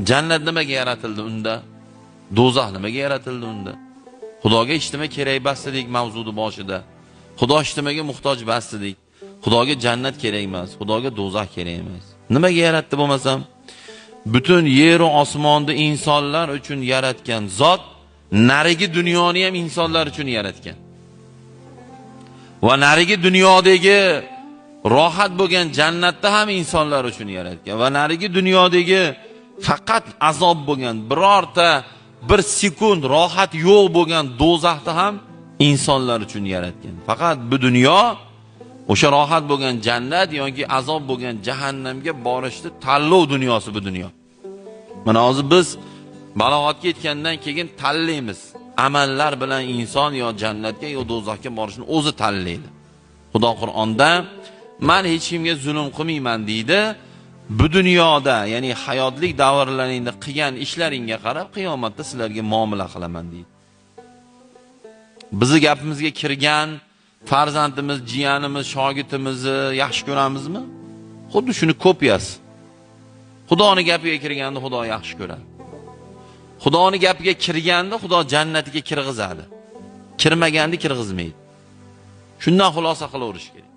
Jannat nimaga yaratildi unda? Do'zax nimaga yaratildi unda? Xudoga hech nima kerak emas dedik mavzuning boshida. Xudo hech nimaga muhtoj emas dedik. Xudoga jannat kerak emas, Xudoga do'zax kerak emas. Nimaga yaratdi bo'lmasam? Butun yer va osmonni insonlar uchun yaratgan zot, narigi dunyoni ham insonlar uchun yaratgan. Va narigi dunyodagi rohat bo'lgan jannatda ham insonlar uchun yaratgan. Va narigi dunyodagi faqat azob bo'lgan, birorta bir sekund rohat yo'q bo'lgan do'zaxda ham insonlar uchun yaratgan. Faqat bu dunyo o'sha rohat bo'lgan jannat yoki azob bo'lgan jahannamga borishni tanlov dunyosi bu dunyo. Mana hozir biz balog'atga yetgandan keyin tanlaymiz. Amallar bilan inson yo jannatga yo do'zaxga borishni o'zi tanlaydi. Xudo Qur'onda men hech kimga zulm qilmayman deydi. Bu dunyoda, ya'ni hayotlik davrlaringda qilgan ishlaringga qarab qiyomatda sizlarga muomala qilaman deydi. Bizni gapimizga kirgan farzandimiz, jiyanimiz, shogirdimizni yaxshi ko'ramizmi? Xuddi shuni kopiyasi. Xudoning gapiga kirganda Xudo yaxshi ko'radi. Xudoning gapiga kirganda Xudo jannatiga kirgizadi. Kirmaganda kirgizmaydi. Shundan xulosa qilaverish kerak.